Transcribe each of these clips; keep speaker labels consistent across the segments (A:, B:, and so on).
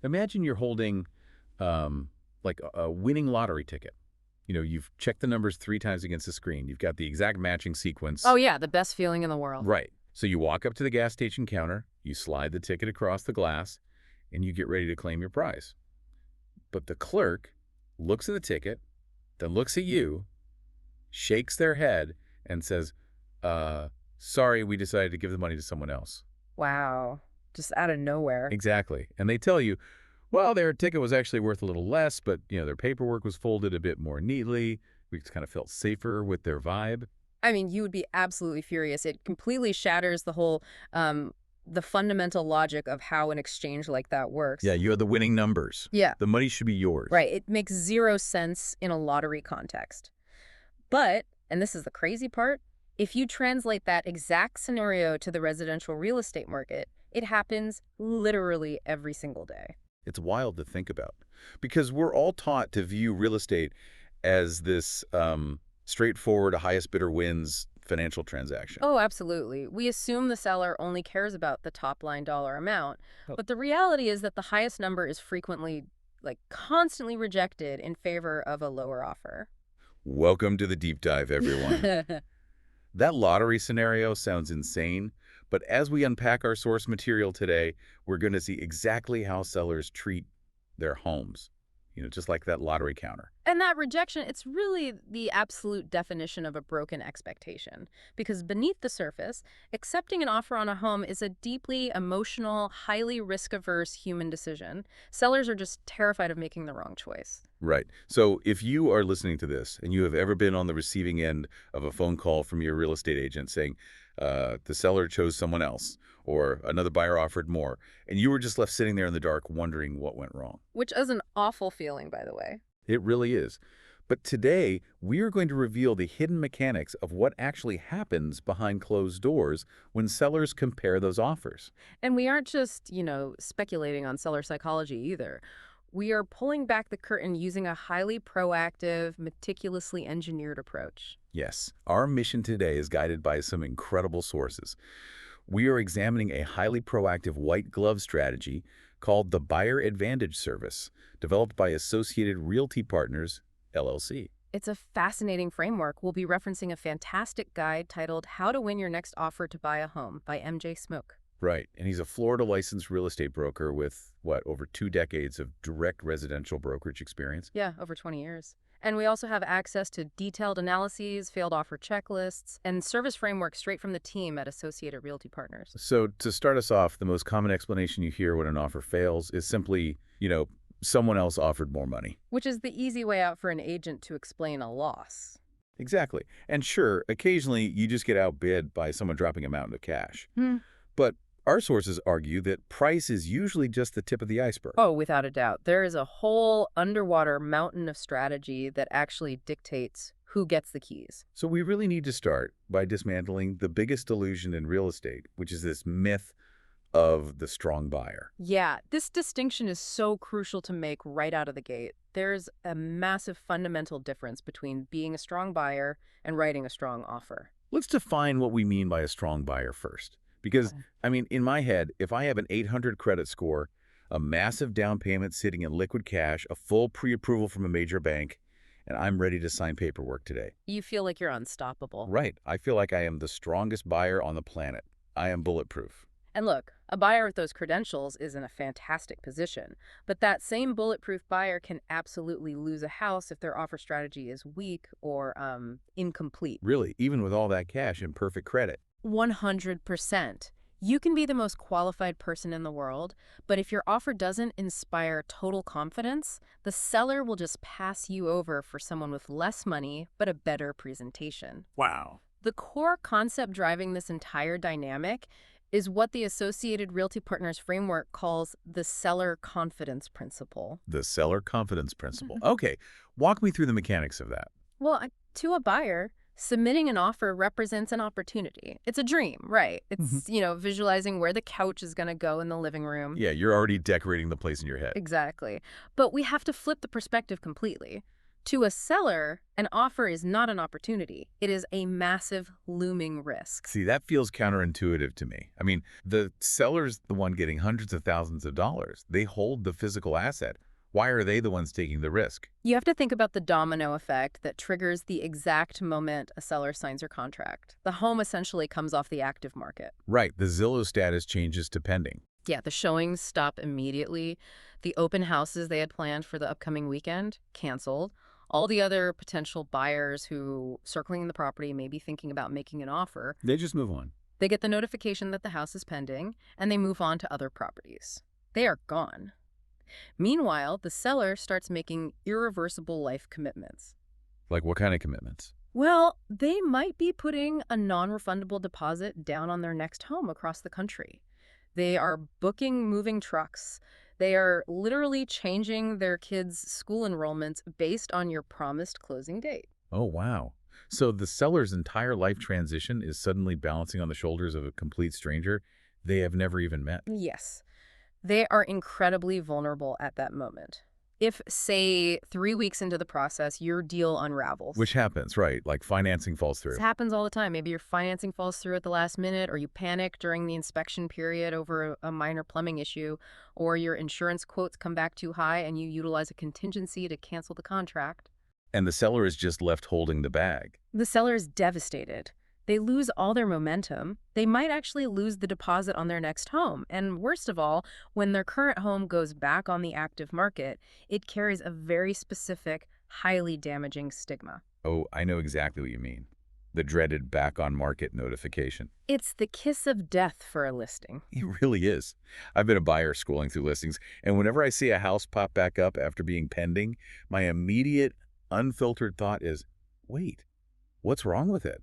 A: Imagine you're holding like a winning lottery ticket. You've checked the numbers 3 times against the screen. You've got the exact matching
B: Oh,
A: sequence.
B: yeah, the best feeling in the world.
A: Right. So you walk up to the gas station counter, you slide the ticket across the glass, and you get ready to claim your prize. But the clerk looks at the ticket, then looks at you, shakes their head, and says, uh, sorry, we decided to give the money to someone else.
B: Wow. Just out of nowhere.
A: Exactly. And they tell you, well, their ticket was actually worth a little less, but, their paperwork was folded a bit more neatly. We just kind of felt safer with their vibe.
B: I mean, you would be absolutely furious. It completely shatters the fundamental logic of how an exchange like that
A: Yeah,
B: works.
A: you had the winning numbers.
B: Yeah,
A: The money should be yours.
B: right. It makes zero sense in a lottery context. But, and this is the crazy part, if you translate that exact scenario to the residential real estate market, it happens literally every single day.
A: It's wild to think about because we're all taught to view real estate as this straightforward, highest bidder wins financial transaction.
B: Oh, absolutely. We assume the seller only cares about the top line dollar amount,
A: Oh.
B: but the reality is that the highest number is frequently, constantly rejected in favor of a lower offer.
A: Welcome to the deep dive, everyone. That lottery scenario sounds insane, but as we unpack our source material today, we're going to see exactly how sellers treat their homes, just like that lottery counter.
B: And that rejection, it's really the absolute definition of a broken expectation. Because beneath the surface, accepting an offer on a home is a deeply emotional, highly risk-averse human decision. Sellers are just terrified of making the wrong choice.
A: Right. So if you are listening to this and you have ever been on the receiving end of a phone call from your real estate agent saying the seller chose someone else or another buyer offered more, and you were just left sitting there in the dark wondering what went wrong.
B: Which is an awful feeling, by the way.
A: It really is. But today, we are going to reveal the hidden mechanics of what actually happens behind closed doors when sellers compare those offers.
B: And we aren't just, speculating on seller psychology either. We are pulling back the curtain using a highly proactive, meticulously engineered approach.
A: Yes, our mission today is guided by some incredible sources. We are examining a highly proactive white glove strategy called the Buyer Advantage Service, developed by Associated Realty Partners, LLC.
B: It's a fascinating framework. We'll be referencing a fantastic guide titled How to Win Your Next Offer to Buy a Home by MJ Smoke.
A: Right, and he's a Florida licensed real estate broker with, over 2 decades of direct residential brokerage experience.
B: Yeah, over 20 years. And we also have access to detailed analyses, failed offer checklists, and service frameworks straight from the team at Associated Realty Partners.
A: So to start us off, the most common explanation you hear when an offer fails is simply, someone else offered more money.
B: Which is the easy way out for an agent to explain a loss.
A: Exactly. And sure, occasionally you just get outbid by someone dropping a mountain of cash. But our sources argue that price is usually just the tip of the iceberg.
B: Oh, without a doubt. There is a whole underwater mountain of strategy that actually dictates who gets the keys.
A: So we really need to start by dismantling the biggest delusion in real estate, which is this myth of the strong buyer.
B: Yeah, this distinction is so crucial to make right out of the gate. There's a massive fundamental difference between being a strong buyer and writing a strong offer.
A: Let's define what we mean by a strong buyer first. Because, in my head, if I have an 800 credit score, a massive down payment sitting in liquid cash, a full pre-approval from a major bank, and I'm ready to sign paperwork today.
B: You feel like you're unstoppable.
A: Right. I feel like I am the strongest buyer on the planet. I am bulletproof.
B: And look, a buyer with those credentials is in a fantastic position. But that same bulletproof buyer can absolutely lose a house if their offer strategy is weak or incomplete.
A: Really, even with all that cash and perfect credit.
B: 100%. You can be the most qualified person in the world, but if your offer doesn't inspire total confidence, the seller will just pass you over for someone with less money but a better presentation.
A: Wow.
B: The core concept driving this entire dynamic is what the Associated Realty Partners framework calls the seller confidence principle.
A: The seller confidence principle. Okay, walk me through the mechanics of that.
B: Well, to a buyer, submitting an offer represents an opportunity. It's a dream, right? It's, visualizing where the couch is going to go in the living room.
A: Yeah, you're already decorating the place in your head.
B: Exactly. But we have to flip the perspective completely. To a seller, an offer is not an opportunity. It is a massive looming risk.
A: See, that feels counterintuitive to me. I mean, the seller's the one getting hundreds of thousands of dollars. They hold the physical asset. Why are they the ones taking the risk?
B: You have to think about the domino effect that triggers the exact moment a seller signs her contract. The home essentially comes off the active market.
A: Right, the Zillow status changes to pending.
B: Yeah, the showings stop immediately. The open houses they had planned for the upcoming weekend, canceled. All the other potential buyers who circling the property may be thinking about making an offer,
A: They just move on.
B: they get the notification that the house is pending, and they move on to other properties. They are gone. Meanwhile, the seller starts making irreversible life commitments.
A: Like what kind of commitments?
B: Well, they might be putting a non-refundable deposit down on their next home across the country. They are booking moving trucks. They are literally changing their kids' school enrollments based on your promised closing date.
A: Oh, wow. So the seller's entire life transition is suddenly balancing on the shoulders of a complete stranger they have never even met.
B: Yes, they are incredibly vulnerable at that moment. If, say, 3 weeks into the process, your deal unravels.
A: Which happens, right? Like financing falls
B: This
A: through.
B: happens all the time. Maybe your financing falls through at the last minute, or you panic during the inspection period over a minor plumbing issue, or your insurance quotes come back too high and you utilize a contingency to cancel the contract.
A: And the seller is just left holding the bag.
B: The seller is devastated. They lose all their momentum. They might actually lose the deposit on their next home. And worst of all, when their current home goes back on the active market, it carries a very specific, highly damaging stigma.
A: Oh, I know exactly what you mean. The dreaded back on market notification.
B: It's the kiss of death for a listing.
A: It really is. I've been a buyer scrolling through listings, and whenever I see a house pop back up after being pending, my immediate, unfiltered thought is, wait, what's wrong with it?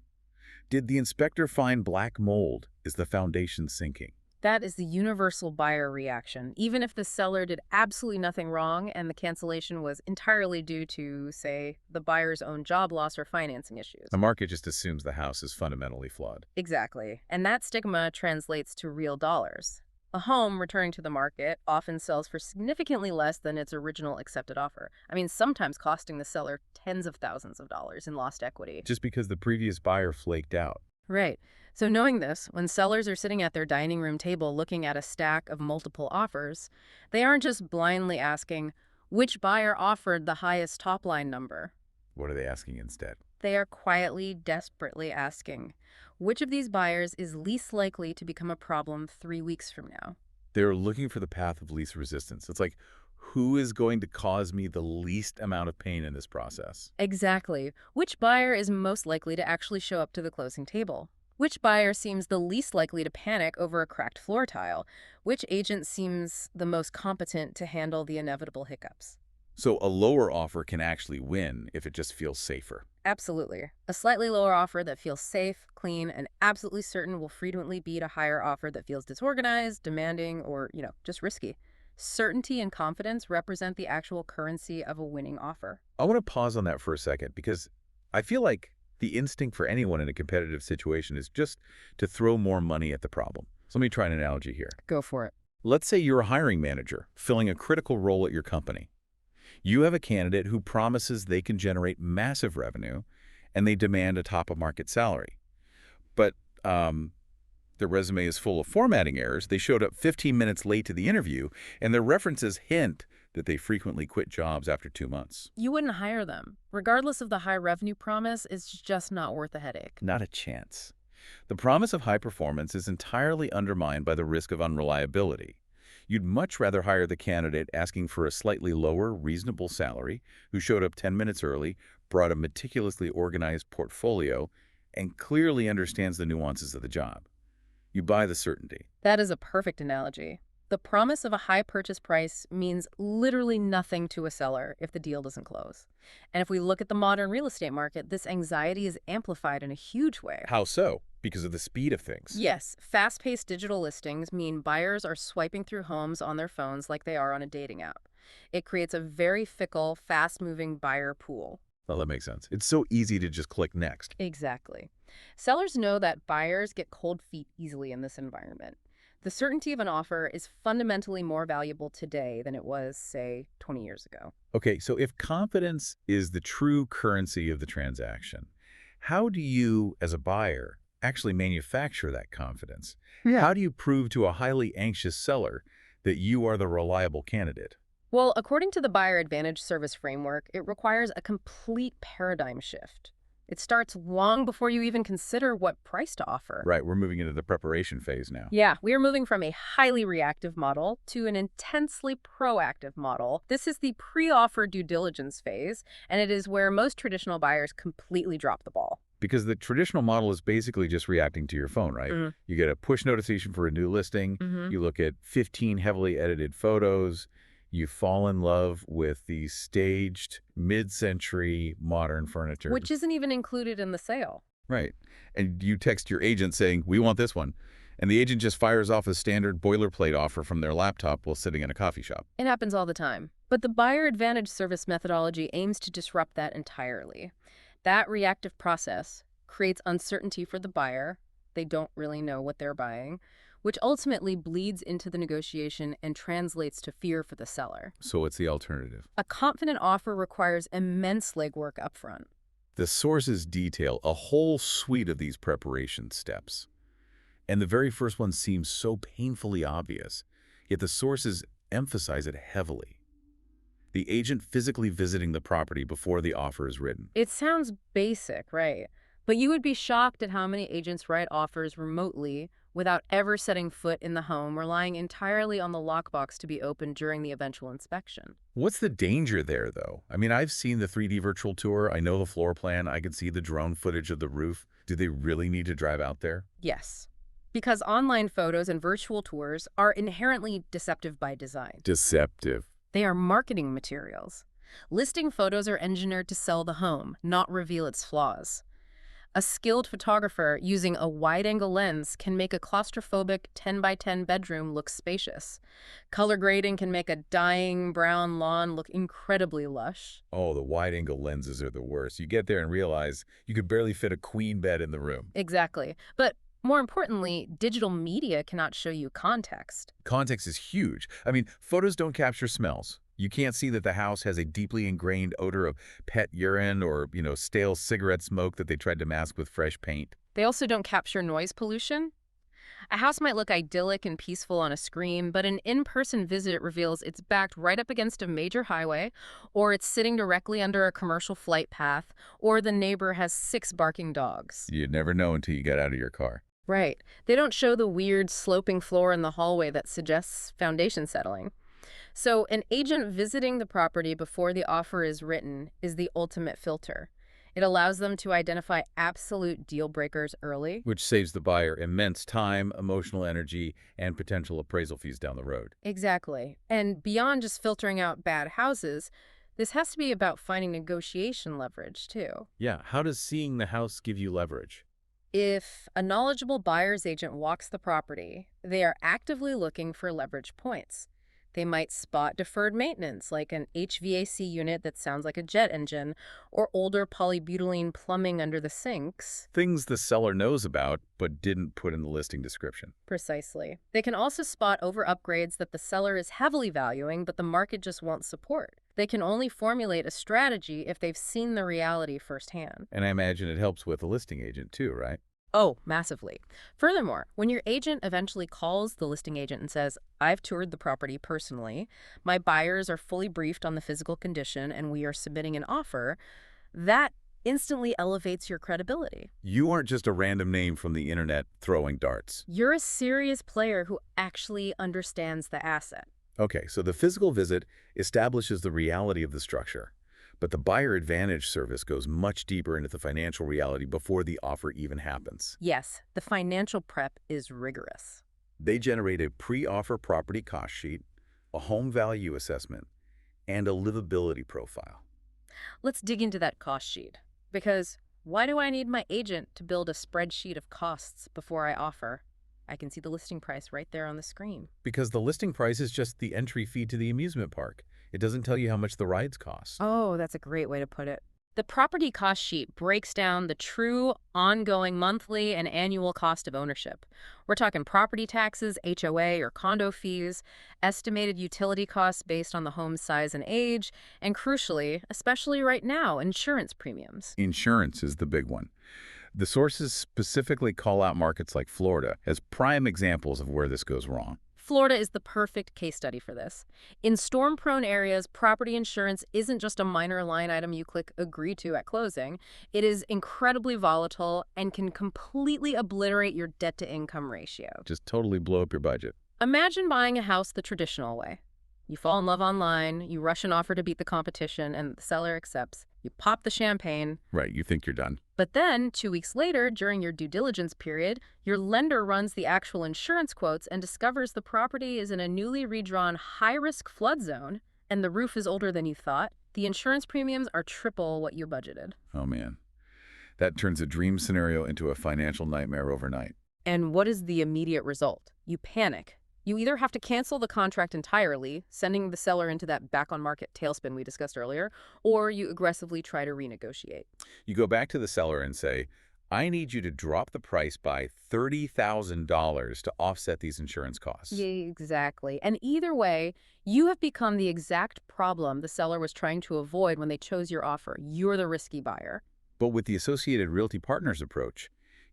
A: Did the inspector find black mold? Is the foundation sinking?
B: That is the universal buyer reaction, even if the seller did absolutely nothing wrong and the cancellation was entirely due to, say, the buyer's own job loss or financing issues.
A: The market just assumes the house is fundamentally flawed.
B: Exactly. And that stigma translates to real dollars. A home returning to the market often sells for significantly less than its original accepted offer. I mean, sometimes costing the seller tens of thousands of dollars in lost equity.
A: Just because the previous buyer flaked out.
B: Right. So knowing this, when sellers are sitting at their dining room table looking at a stack of multiple offers, they aren't just blindly asking, which buyer offered the highest top-line number?
A: What are they asking instead?
B: They are quietly, desperately asking, which of these buyers is least likely to become a problem 3 weeks from now?
A: They're looking for the path of least resistance. It's like, who is going to cause me the least amount of pain in this process?
B: Exactly. Which buyer is most likely to actually show up to the closing table? Which buyer seems the least likely to panic over a cracked floor tile? Which agent seems the most competent to handle the inevitable hiccups?
A: So a lower offer can actually win if it just feels safer.
B: Absolutely. A slightly lower offer that feels safe, clean, and absolutely certain will frequently beat a higher offer that feels disorganized, demanding, or, just risky. Certainty and confidence represent the actual currency of a winning offer.
A: I want to pause on that for a second because I feel like the instinct for anyone in a competitive situation is just to throw more money at the problem. So let me try an analogy here.
B: Go for it.
A: Let's say you're a hiring manager filling a critical role at your company. You have a candidate who promises they can generate massive revenue, and they demand a top-of-market salary. But their resume is full of formatting errors. They showed up 15 minutes late to the interview, and their references hint that they frequently quit jobs after 2 months.
B: You wouldn't hire them. Regardless of the high revenue promise, it's just not worth the headache.
A: Not a chance. The promise of high performance is entirely undermined by the risk of unreliability. You'd much rather hire the candidate asking for a slightly lower, reasonable salary, who showed up 10 minutes early, brought a meticulously organized portfolio, and clearly understands the nuances of the job. You buy the certainty.
B: That is a perfect analogy. The promise of a high purchase price means literally nothing to a seller if the deal doesn't close. And if we look at the modern real estate market, this anxiety is amplified in a huge way.
A: How so? Because of the speed of things.
B: Yes, fast-paced digital listings mean buyers are swiping through homes on their phones like they are on a dating app. It creates a very fickle, fast-moving buyer pool.
A: Well, that makes sense. It's so easy to just click next.
B: Exactly. Sellers know that buyers get cold feet easily in this environment. The certainty of an offer is fundamentally more valuable today than it was, say, 20 years ago.
A: Okay, so if confidence is the true currency of the transaction, how do you, as a buyer, actually manufacture that confidence?
B: Yeah.
A: How do you prove to a highly anxious seller that you are the reliable candidate?
B: Well, according to the Buyer Advantage Service framework, it requires a complete paradigm shift. It starts long before you even consider what price to offer.
A: Right, we're moving into the preparation phase now.
B: Yeah, we are moving from a highly reactive model to an intensely proactive model. This is the pre-offer due diligence phase, and it is where most traditional buyers completely drop the ball.
A: Because the traditional model is basically just reacting to your phone, right? You get a push notification for a new listing,
B: Mm-hmm.
A: you look at 15 heavily edited photos, you fall in love with the staged mid-century modern furniture.
B: Which isn't even included in the sale.
A: Right. And you text your agent saying, we want this one. And the agent just fires off a standard boilerplate offer from their laptop while sitting in a coffee shop.
B: It happens all the time. But the Buyer Advantage Service methodology aims to disrupt that entirely. That reactive process creates uncertainty for the buyer. They don't really know what they're buying, which ultimately bleeds into the negotiation and translates to fear for the seller.
A: So what's the alternative?
B: A confident offer requires immense legwork upfront.
A: The sources detail a whole suite of these preparation steps. And the very first one seems so painfully obvious, yet the sources emphasize it heavily. The agent physically visiting the property before the offer is written.
B: It sounds basic, right? But you would be shocked at how many agents write offers remotely without ever setting foot in the home, relying entirely on the lockbox to be opened during the eventual inspection.
A: What's the danger there, though? I mean, I've seen the 3D virtual tour. I know the floor plan. I can see the drone footage of the roof. Do they really need to drive out there?
B: Yes, because online photos and virtual tours are inherently deceptive by design.
A: Deceptive.
B: They are marketing materials. Listing photos are engineered to sell the home, not reveal its flaws. A skilled photographer using a wide-angle lens can make a claustrophobic 10 by 10 bedroom look spacious. Color grading can make a dying brown lawn look incredibly lush.
A: Oh, the wide-angle lenses are the worst. You get there and realize you could barely fit a queen bed in the room.
B: Exactly. But more importantly, digital media cannot show you context.
A: Context is huge. I mean, photos don't capture smells. You can't see that the house has a deeply ingrained odor of pet urine or, stale cigarette smoke that they tried to mask with fresh paint.
B: They also don't capture noise pollution. A house might look idyllic and peaceful on a screen, but an in-person visit reveals it's backed right up against a major highway, or it's sitting directly under a commercial flight path, or the neighbor has 6 barking dogs.
A: You'd never know until you get out of your car.
B: Right. They don't show the weird sloping floor in the hallway that suggests foundation settling. So an agent visiting the property before the offer is written is the ultimate filter. It allows them to identify absolute deal breakers early.
A: Which saves the buyer immense time, emotional energy, and potential appraisal fees down the road.
B: Exactly. And beyond just filtering out bad houses, this has to be about finding negotiation leverage, too.
A: Yeah, how does seeing the house give you leverage?
B: If a knowledgeable buyer's agent walks the property, they are actively looking for leverage points. They might spot deferred maintenance, like an HVAC unit that sounds like a jet engine, or older polybutylene plumbing under the sinks.
A: Things the seller knows about, but didn't put in the listing description.
B: Precisely. They can also spot over-upgrades that the seller is heavily valuing, but the market just won't support. They can only formulate a strategy if they've seen the reality firsthand.
A: And I imagine it helps with a listing agent too, right?
B: Oh, massively. Furthermore, when your agent eventually calls the listing agent and says, I've toured the property personally, my buyers are fully briefed on the physical condition, and we are submitting an offer, that instantly elevates your credibility.
A: You aren't just a random name from the internet throwing darts.
B: You're a serious player who actually understands the asset.
A: Okay, so the physical visit establishes the reality of the structure. But the Buyer Advantage service goes much deeper into the financial reality before the offer even happens.
B: Yes, the financial prep is rigorous.
A: They generate a pre-offer property cost sheet, a home value assessment, and a livability profile.
B: Let's dig into that cost sheet. Because why do I need my agent to build a spreadsheet of costs before I offer? I can see the listing price right there on the screen.
A: Because the listing price is just the entry fee to the amusement park. It doesn't tell you how much the rides cost.
B: Oh, that's a great way to put it. The property cost sheet breaks down the true ongoing monthly and annual cost of ownership. We're talking property taxes, HOA or condo fees, estimated utility costs based on the home's size and age, and crucially, especially right now, insurance premiums.
A: Insurance is the big one. The sources specifically call out markets like Florida as prime examples of where this goes wrong.
B: Florida is the perfect case study for this. In storm-prone areas, property insurance isn't just a minor line item you click agree to at closing. It is incredibly volatile and can completely obliterate your debt-to-income ratio.
A: Just totally blow up your budget.
B: Imagine buying a house the traditional way. You fall in love online, you rush an offer to beat the competition, and the seller accepts. You pop the champagne.
A: Right, you think you're done.
B: But then, 2 weeks later, during your due diligence period, your lender runs the actual insurance quotes and discovers the property is in a newly redrawn high-risk flood zone, and the roof is older than you thought. The insurance premiums are triple what you budgeted.
A: Oh man, that turns a dream scenario into a financial nightmare overnight.
B: And what is the immediate result? You panic. You either have to cancel the contract entirely, sending the seller into that back-on-market tailspin we discussed earlier, or you aggressively try to renegotiate.
A: You go back to the seller and say, I need you to drop the price by $30,000 to offset these insurance costs.
B: Yeah, exactly. And either way, you have become the exact problem the seller was trying to avoid when they chose your offer. You're the risky buyer.
A: But with the Associated Realty Partners approach,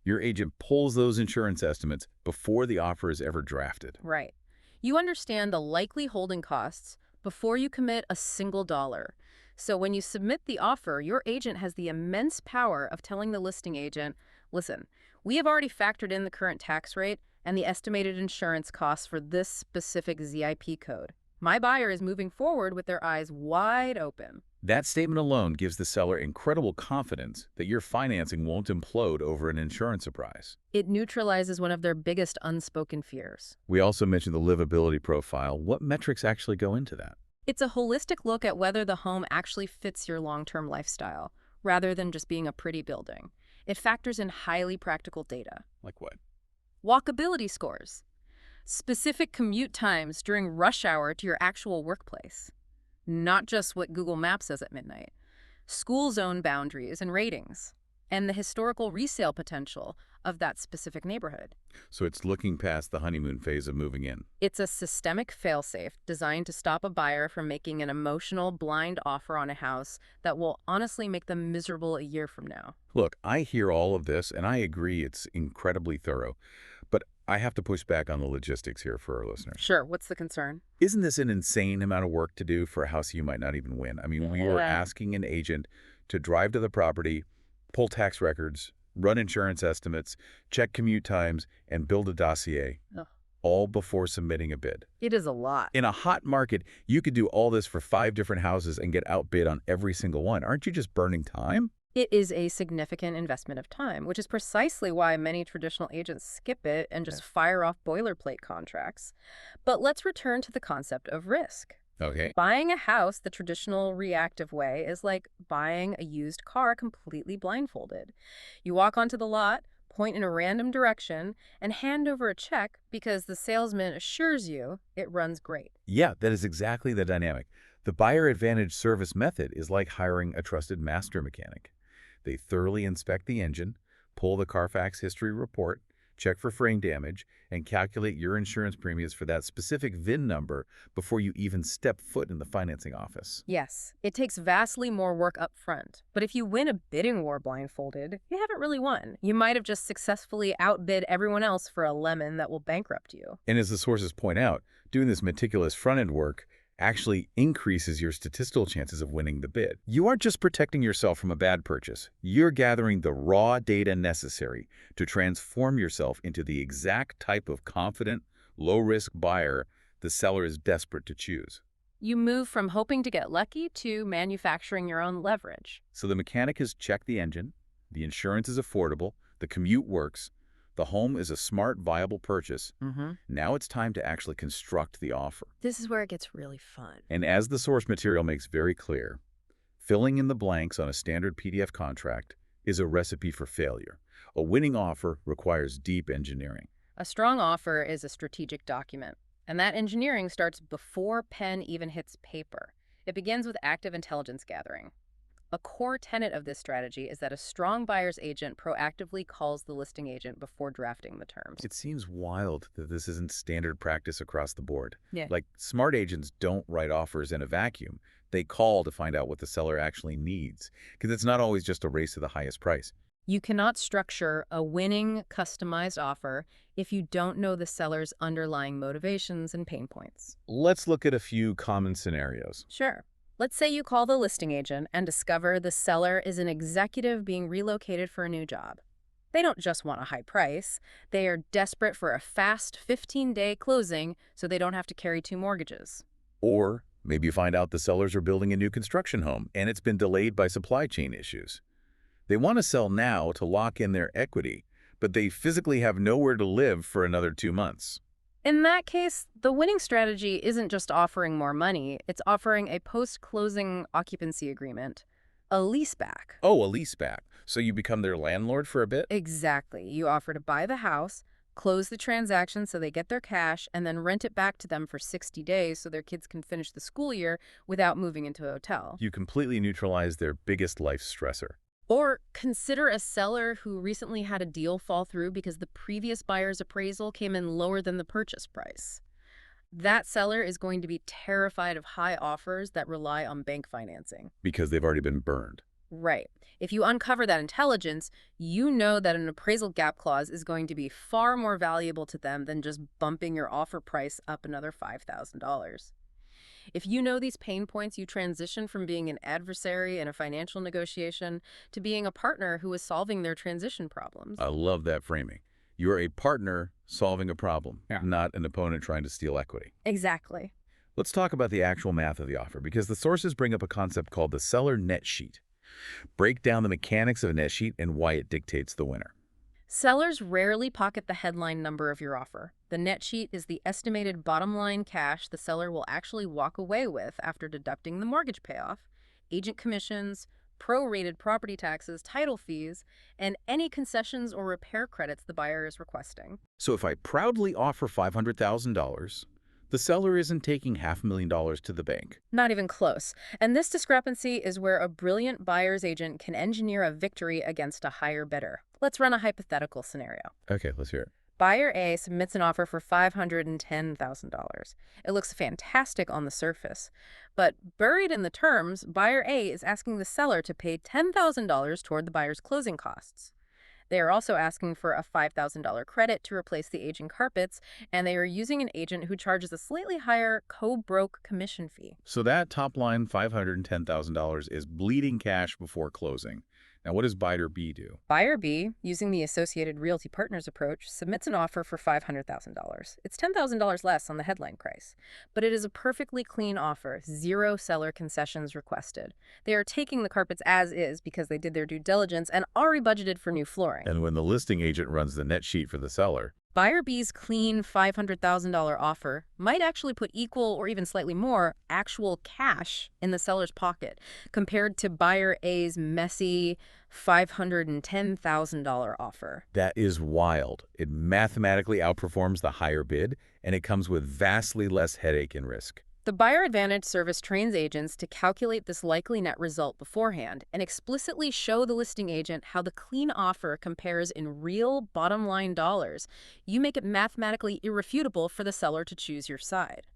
A: your agent pulls those insurance estimates before the offer is ever drafted.
B: Right. You understand the likely holding costs before you commit a single dollar. So when you submit the offer, your agent has the immense power of telling the listing agent, listen, we have already factored in the current tax rate and the estimated insurance costs for this specific ZIP code. My buyer is moving forward with their eyes wide open.
A: That statement alone gives the seller incredible confidence that your financing won't implode over an insurance surprise.
B: It neutralizes one of their biggest unspoken fears.
A: We also mentioned the livability profile. What metrics actually go into that?
B: It's a holistic look at whether the home actually fits your long-term lifestyle, rather than just being a pretty building. It factors in highly practical data.
A: Like what?
B: Walkability scores. Specific commute times during rush hour to your actual workplace. Not just what Google Maps says at midnight. School zone boundaries and ratings. And the historical resale potential of that specific neighborhood.
A: So it's looking past the honeymoon phase of moving in.
B: It's a systemic failsafe designed to stop a buyer from making an emotional, blind offer on a house that will honestly make them miserable a year from now.
A: Look, I hear all of this, and I agree it's incredibly thorough. But I have to push back on the logistics here for our listeners.
B: Sure, what's the concern?
A: Isn't this an insane amount of work to do for a house you might not even win? I mean, we are asking an agent to drive to the property, pull tax records, run insurance estimates, check commute times, and build a dossier,
B: Ugh.
A: all before submitting a bid.
B: It is a lot.
A: In a hot market, you could do all this for 5 different houses and get outbid on every single one. Aren't you just burning time?
B: It is a significant investment of time, which is precisely why many traditional agents skip it and just fire off boilerplate contracts. But let's return to the concept of risk.
A: Okay.
B: Buying a house the traditional reactive way is like buying a used car completely blindfolded. You walk onto the lot, point in a random direction, and hand over a check because the salesman assures you it runs great.
A: Yeah, that is exactly the dynamic. The buyer advantage service method is like hiring a trusted master mechanic. They thoroughly inspect the engine, pull the Carfax history report, check for frame damage, and calculate your insurance premiums for that specific VIN number before you even step foot in the financing office.
B: Yes, it takes vastly more work up front. But if you win a bidding war blindfolded, you haven't really won. You might have just successfully outbid everyone else for a lemon that will bankrupt you.
A: And as the sources point out, doing this meticulous front-end work actually increases your statistical chances of winning the bid. You aren't just protecting yourself from a bad purchase. You're gathering the raw data necessary to transform yourself into the exact type of confident, low-risk buyer the seller is desperate to choose.
B: You move from hoping to get lucky to manufacturing your own leverage.
A: So the mechanic has checked the engine, the insurance is affordable, the commute works, the home is a smart, viable purchase. Now it's time to actually construct the offer.
B: This is where it gets really fun.
A: And as the source material makes very clear, filling in the blanks on a standard PDF contract is a recipe for failure. A winning offer requires deep engineering.
B: A strong offer is a strategic document, and that engineering starts before pen even hits paper. It begins with active intelligence gathering. A core tenet of this strategy is that a strong buyer's agent proactively calls the listing agent before drafting the terms.
A: It seems wild that this isn't standard practice across the board.
B: Yeah.
A: Like, smart agents don't write offers in a vacuum. They call to find out what the seller actually needs, because it's not always just a race to the highest price.
B: You cannot structure a winning, customized offer if you don't know the seller's underlying motivations and pain points.
A: Let's look at a few common scenarios.
B: Sure. Let's say you call the listing agent and discover the seller is an executive being relocated for a new job. They don't just want a high price. They are desperate for a fast 15-day closing so they don't have to carry two mortgages.
A: Or maybe you find out the sellers are building a new construction home and it's been delayed by supply chain issues. They want to sell now to lock in their equity, but they physically have nowhere to live for another 2 months.
B: In that case, the winning strategy isn't just offering more money, it's offering a post-closing occupancy agreement, a leaseback.
A: Oh, a leaseback. So you become their landlord for a bit?
B: Exactly. You offer to buy the house, close the transaction so they get their cash, and then rent it back to them for 60 days so their kids can finish the school year without moving into a hotel.
A: You completely neutralize their biggest life stressor.
B: Or consider a seller who recently had a deal fall through because the previous buyer's appraisal came in lower than the purchase price. That seller is going to be terrified of high offers that rely on bank financing.
A: Because they've already been burned.
B: Right. If you uncover that intelligence, you know that an appraisal gap clause is going to be far more valuable to them than just bumping your offer price up another $5,000. If you know these pain points, you transition from being an adversary in a financial negotiation to being a partner who is solving their transition problems.
A: I love that framing. You're a partner solving a problem,
B: Yeah.
A: not an opponent trying to steal equity.
B: Exactly.
A: Let's talk about the actual math of the offer, because the sources bring up a concept called the seller net sheet. Break down the mechanics of a net sheet and why it dictates the winner.
B: Sellers rarely pocket the headline number of your offer. The net sheet is the estimated bottom line cash the seller will actually walk away with after deducting the mortgage payoff, agent commissions, prorated property taxes, title fees, and any concessions or repair credits the buyer is requesting.
A: So if I proudly offer $500,000, the seller isn't taking $500,000 to the bank.
B: Not even close. And this discrepancy is where a brilliant buyer's agent can engineer a victory against a higher bidder. Let's run a hypothetical scenario.
A: Okay, let's hear it.
B: Buyer A submits an offer for $510,000. It looks fantastic on the surface, but buried in the terms, buyer A is asking the seller to pay $10,000 toward the buyer's closing costs. They are also asking for a $5,000 credit to replace the aging carpets, and they are using an agent who charges a slightly higher co-broke commission fee.
A: So that top line $510,000 is bleeding cash before closing. Now, what does buyer B do?
B: Buyer B, using the associated Realty Partners approach, submits an offer for $500,000. It's $10,000 less on the headline price, but it is a perfectly clean offer, zero seller concessions requested. They are taking the carpets as is because they did their due diligence and already budgeted for new flooring.
A: And when the listing agent runs the net sheet for the seller,
B: Buyer B's clean $500,000 offer might actually put equal or even slightly more actual cash in the seller's pocket compared to Buyer A's messy $510,000 offer.
A: that is wild. It mathematically outperforms the higher bid, and it comes with vastly less headache and risk.
B: The Buyer Advantage service trains agents to calculate this likely net result beforehand and explicitly show the listing agent how the clean offer compares in real bottom-line dollars. You make it mathematically irrefutable for the seller to choose your side.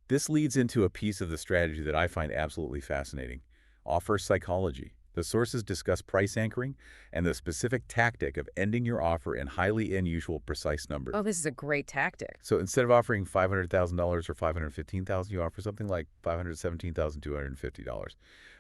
A: This leads into a piece of the strategy that I find absolutely fascinating: offer psychology. The sources discuss price anchoring and the specific tactic of ending your offer in highly unusual precise numbers.
B: Oh, this is a great tactic.
A: So instead of offering $500,000 or $515,000, you offer something like $517,250.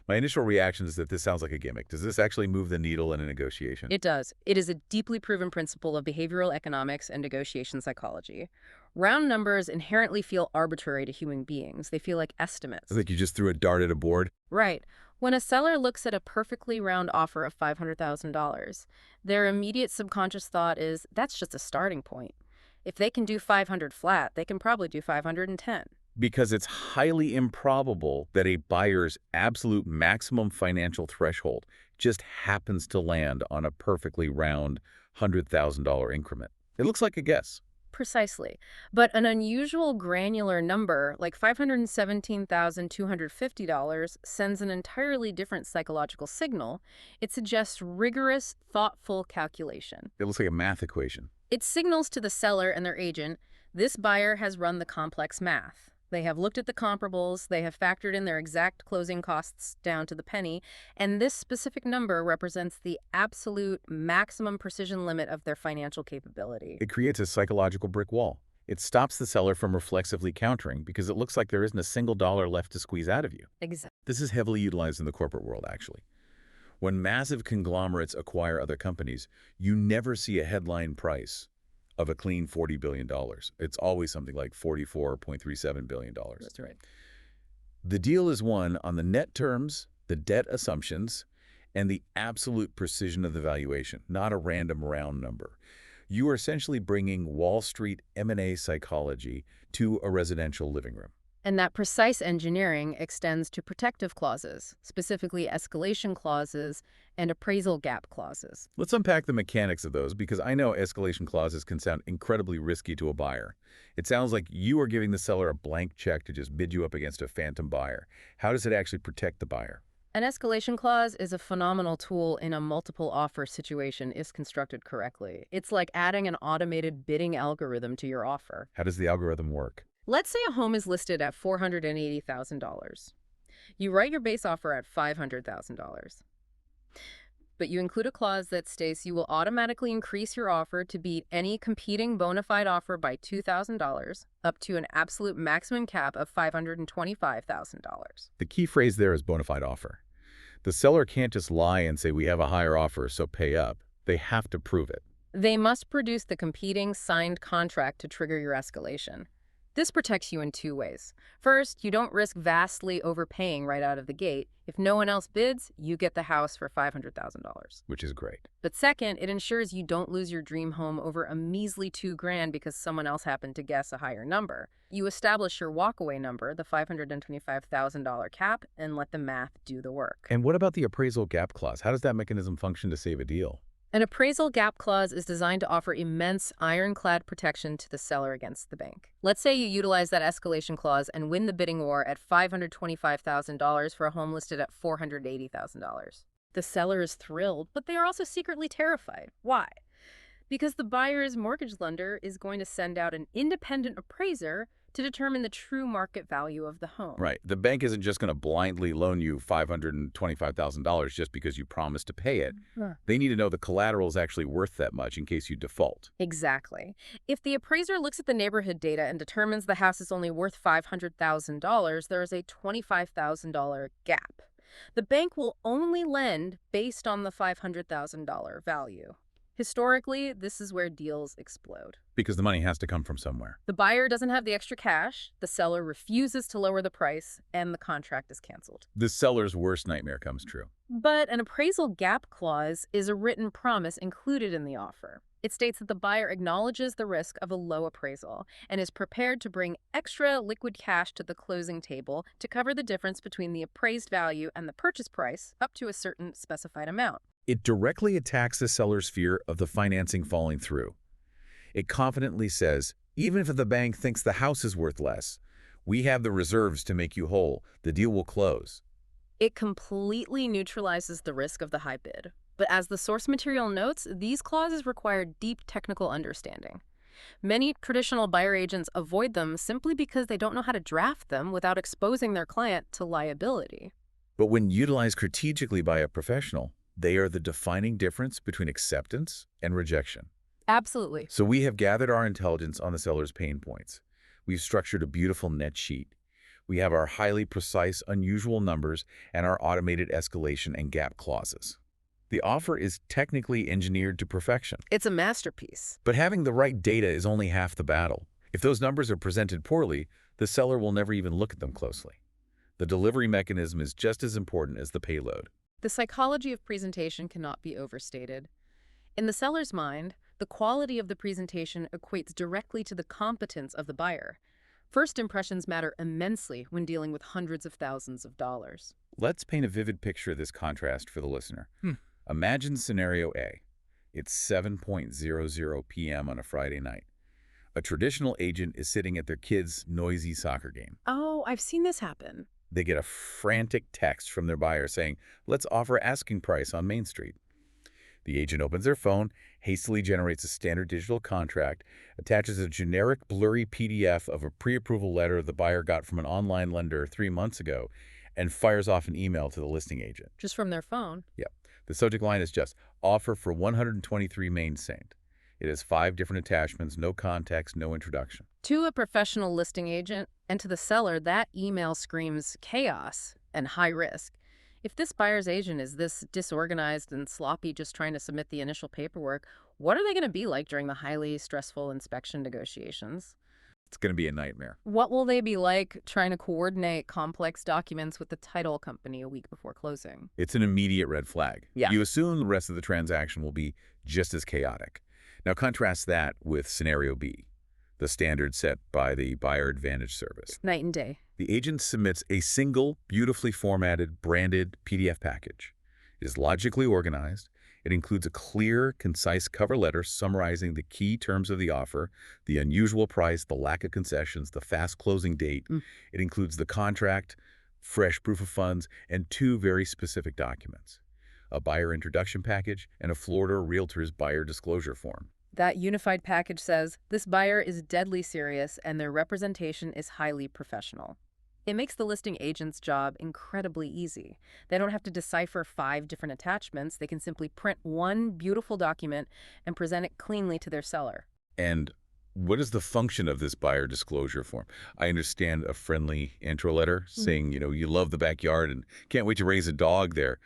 A: My initial reaction is that this sounds like a gimmick. Does this actually move the needle in a negotiation?
B: It does. It is a deeply proven principle of behavioral economics and negotiation psychology. Round numbers inherently feel arbitrary to human beings. They feel like estimates.
A: It's like you just threw a dart at a board.
B: Right. When a seller looks at a perfectly round offer of $500,000, their immediate subconscious thought is, that's just a starting point. If they can do 500 flat, they can probably do 510.
A: Because it's highly improbable that a buyer's absolute maximum financial threshold just happens to land on a perfectly round $100,000 increment. It looks like a guess.
B: Precisely. But an unusual granular number, like $517,250, sends an entirely different psychological signal. It suggests rigorous, thoughtful calculation.
A: It looks like a math equation.
B: It signals to the seller and their agent, this buyer has run the complex math. They have looked at the comparables, they have factored in their exact closing costs down to the penny, and this specific number represents the absolute maximum precision limit of their financial capability.
A: It creates a psychological brick wall. It stops the seller from reflexively countering because it looks like there isn't a single dollar left to squeeze out of you.
B: Exactly.
A: This is heavily utilized in the corporate world, actually. When massive conglomerates acquire other companies, you never see a headline price of a clean $40 billion. It's always something like $44.37 billion.
B: That's right.
A: The deal is won on the net terms, the debt assumptions, and the absolute precision of the valuation, not a random round number. You are essentially bringing Wall Street M&A psychology to a residential living room.
B: And that precise engineering extends to protective clauses, specifically escalation clauses and appraisal gap clauses.
A: Let's unpack the mechanics of those because I know escalation clauses can sound incredibly risky to a buyer. It sounds like you are giving the seller a blank check to just bid you up against a phantom buyer. How does it actually protect the buyer?
B: An escalation clause is a phenomenal tool in a multiple offer situation if constructed correctly. It's like adding an automated bidding algorithm to your offer.
A: How does the algorithm work?
B: Let's say a home is listed at $480,000. You write your base offer at $500,000. But you include a clause that states you will automatically increase your offer to beat any competing bona fide offer by $2,000, up to an absolute maximum cap of $525,000.
A: The key phrase there is bona fide offer. The seller can't just lie and say we have a higher offer, so pay up. They have to prove it.
B: They must produce the competing signed contract to trigger your escalation. This protects you in two ways. First, you don't risk vastly overpaying right out of the gate. If no one else bids, you get the house for $500,000.
A: Which is great.
B: But second, it ensures you don't lose your dream home over a measly $2,000 because someone else happened to guess a higher number. You establish your walkaway number, the $525,000 cap, and let the math do the work.
A: And what about the appraisal gap clause? How does that mechanism function to save a deal?
B: An appraisal gap clause is designed to offer immense ironclad protection to the seller against the bank. Let's say you utilize that escalation clause and win the bidding war at $525,000 for a home listed at $480,000. The seller is thrilled, but they are also secretly terrified. Why? Because the buyer's mortgage lender is going to send out an independent appraiser to determine the true market value of the home.
A: Right. The bank isn't just going to blindly loan you $525,000 just because you promised to pay it. They need to know the collateral is actually worth that much in case you default.
B: Exactly. If the appraiser looks at the neighborhood data and determines the house is only worth $500,000, there is a $25,000 gap. The bank will only lend based on the $500,000 value. Historically, this is where deals explode.
A: Because the money has to come from somewhere.
B: The buyer doesn't have the extra cash, the seller refuses to lower the price, and the contract is canceled.
A: The seller's worst nightmare comes true.
B: But an appraisal gap clause is a written promise included in the offer. It states that the buyer acknowledges the risk of a low appraisal and is prepared to bring extra liquid cash to the closing table to cover the difference between the appraised value and the purchase price up to a certain specified amount.
A: It directly attacks the seller's fear of the financing falling through. It confidently says, even if the bank thinks the house is worth less, we have the reserves to make you whole. The deal will close.
B: It completely neutralizes the risk of the high bid. But as the source material notes, these clauses require deep technical understanding. Many traditional buyer agents avoid them simply because they don't know how to draft them without exposing their client to liability.
A: But when utilized strategically by a professional, they are the defining difference between acceptance and rejection.
B: Absolutely.
A: So we have gathered our intelligence on the seller's pain points. We've structured a beautiful net sheet. We have our highly precise, unusual numbers and our automated escalation and gap clauses. The offer is technically engineered to perfection.
B: It's a masterpiece.
A: But having the right data is only half the battle. If those numbers are presented poorly, the seller will never even look at them closely. The delivery mechanism is just as important as the payload.
B: The psychology of presentation cannot be overstated. In the seller's mind, the quality of the presentation equates directly to the competence of the buyer. First impressions matter immensely when dealing with hundreds of thousands of dollars.
A: Let's paint a vivid picture of this contrast for the listener. Imagine scenario A. It's 7:00 p.m. on a Friday night. A traditional agent is sitting at their kid's noisy soccer game.
B: Oh, I've seen this happen.
A: They get a frantic text from their buyer saying, let's offer asking price on Main Street. The agent opens their phone, hastily generates a standard digital contract, attaches a generic blurry PDF of a pre-approval letter the buyer got from an online lender 3 months ago, and fires off an email to the listing agent.
B: Just from their phone.
A: Yep. The subject line is just, offer for 123 Main St. It has 5 different attachments, no context, no introduction.
B: To a professional listing agent and to the seller, that email screams chaos and high risk. If this buyer's agent is this disorganized and sloppy just trying to submit the initial paperwork, what are they going to be like during the highly stressful inspection negotiations?
A: It's going to be a nightmare.
B: What will they be like trying to coordinate complex documents with the title company a week before closing?
A: It's an immediate red flag.
B: Yeah.
A: You assume the rest of the transaction will be just as chaotic. Now contrast that with scenario B, the standard set by the Buyer Advantage Service.
B: Night and day.
A: The agent submits a single, beautifully formatted, branded PDF package. It is logically organized. It includes a clear, concise cover letter summarizing the key terms of the offer, the unusual price, the lack of concessions, the fast closing date. It includes the contract, fresh proof of funds, and 2 very specific documents, a buyer introduction package and a Florida Realtor's buyer disclosure form.
B: That unified package says this buyer is deadly serious and their representation is highly professional. It makes the listing agent's job incredibly easy. They don't have to decipher 5 different attachments. They can simply print one beautiful document and present it cleanly to their seller.
A: And what is the function of this buyer disclosure form? I understand a friendly intro letter saying, you love the backyard and can't wait to raise a dog there,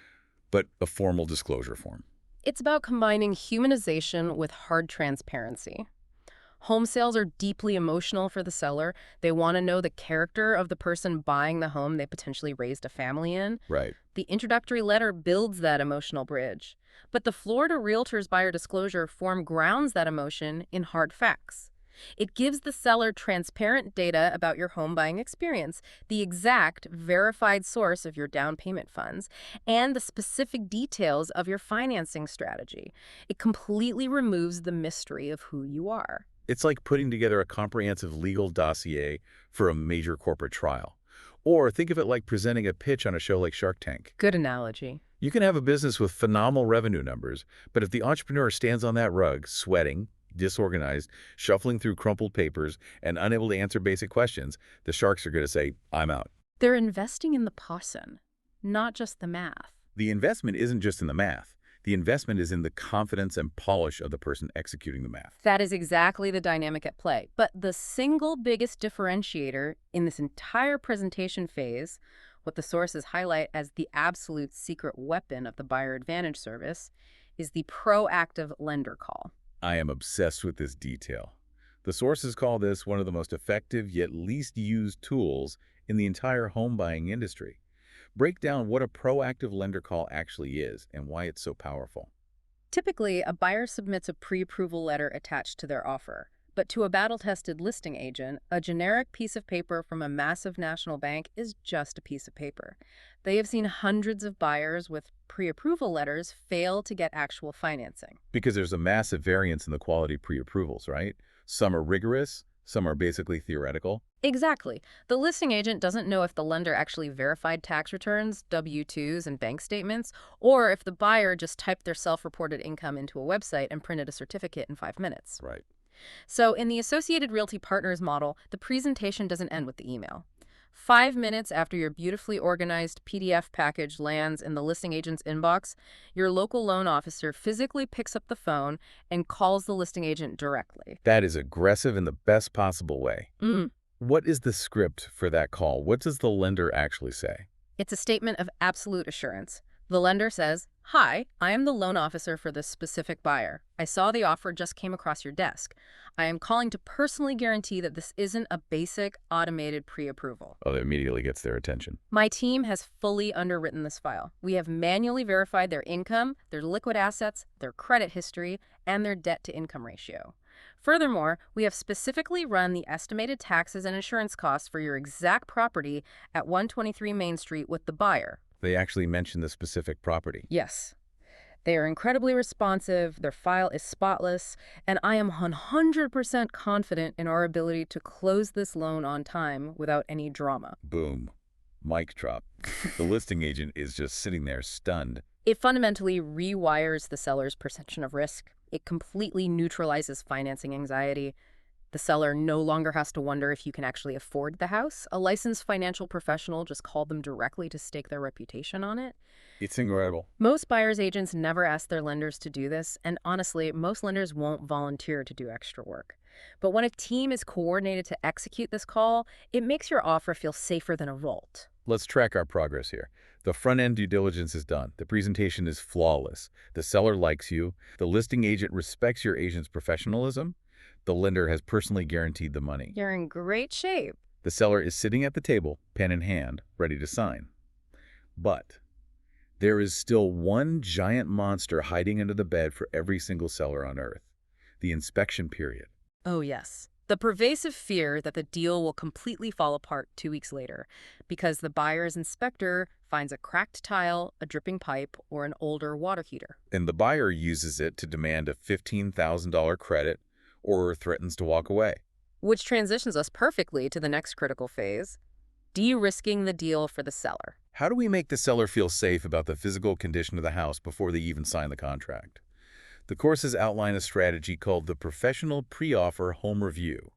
A: but a formal disclosure form.
B: It's about combining humanization with hard transparency. Home sales are deeply emotional for the seller. They want to know the character of the person buying the home they potentially raised a family in.
A: Right.
B: The introductory letter builds that emotional bridge. But the Florida Realtor's buyer disclosure form grounds that emotion in hard facts. It gives the seller transparent data about your home buying experience, the exact verified source of your down payment funds, and the specific details of your financing strategy. It completely removes the mystery of who you are.
A: It's like putting together a comprehensive legal dossier for a major corporate trial. Or think of it like presenting a pitch on a show like Shark Tank.
B: Good analogy.
A: You can have a business with phenomenal revenue numbers, but if the entrepreneur stands on that rug, sweating, disorganized, shuffling through crumpled papers, and unable to answer basic questions, the sharks are going to say, I'm out.
B: They're investing in the person, not just the math.
A: The investment isn't just in the math. The investment is in the confidence and polish of the person executing the math.
B: That is exactly the dynamic at play. But the single biggest differentiator in this entire presentation phase, what the sources highlight as the absolute secret weapon of the Buyer Advantage Service, is the proactive lender call.
A: I am obsessed with this detail. The sources call this one of the most effective yet least used tools in the entire home buying industry. Break down what a proactive lender call actually is and why it's so powerful.
B: Typically, a buyer submits a pre-approval letter attached to their offer. But to a battle-tested listing agent, a generic piece of paper from a massive national bank is just a piece of paper. They have seen hundreds of buyers with pre-approval letters fail to get actual financing.
A: Because there's a massive variance in the quality pre-approvals, right? Some are rigorous, some are basically theoretical.
B: Exactly. The listing agent doesn't know if the lender actually verified tax returns, W-2s, and bank statements, or if the buyer just typed their self-reported income into a website and printed a certificate in 5 minutes.
A: Right.
B: So in the Associated Realty Partners model, the presentation doesn't end with the email. 5 minutes after your beautifully organized PDF package lands in the listing agent's inbox, your local loan officer physically picks up the phone and calls the listing agent directly.
A: That is aggressive in the best possible way.
B: Mm.
A: What is the script for that call? What does the lender actually say?
B: It's a statement of absolute assurance. The lender says, "Hi, I am the loan officer for this specific buyer. I saw the offer just came across your desk. I am calling to personally guarantee that this isn't a basic automated pre-approval.
A: Oh, that immediately gets their attention.
B: My team has fully underwritten this file. We have manually verified their income, their liquid assets, their credit history, and their debt-to-income ratio. Furthermore, we have specifically run the estimated taxes and insurance costs for your exact property at 123 Main Street with the buyer."
A: They actually mention the specific property.
B: Yes. They are incredibly responsive, their file is spotless, and I am 100% confident in our ability to close this loan on time without any drama.
A: Boom. Mic drop. The listing agent is just sitting there stunned.
B: It fundamentally rewires the seller's perception of risk. It completely neutralizes financing anxiety. The seller no longer has to wonder if you can actually afford the house. A licensed financial professional just called them directly to stake their reputation on it.
A: It's incredible.
B: Most buyer's agents never ask their lenders to do this, and honestly, most lenders won't volunteer to do extra work. But when a team is coordinated to execute this call, it makes your offer feel safer than a vault.
A: Let's track our progress here. The front-end due diligence is done. The presentation is flawless. The seller likes you. The listing agent respects your agent's professionalism. The lender has personally guaranteed the money.
B: You're in great shape.
A: The seller is sitting at the table, pen in hand, ready to sign. But there is still one giant monster hiding under the bed for every single seller on earth: the inspection period.
B: Oh, yes. The pervasive fear that the deal will completely fall apart 2 weeks later because the buyer's inspector finds a cracked tile, a dripping pipe, or an older water heater.
A: And the buyer uses it to demand a $15,000 credit or threatens to walk away.
B: Which transitions us perfectly to the next critical phase, de-risking the deal for the seller.
A: How do we make the seller feel safe about the physical condition of the house before they even sign the contract? The courses outline a strategy called the Professional Pre-Offer Home Review.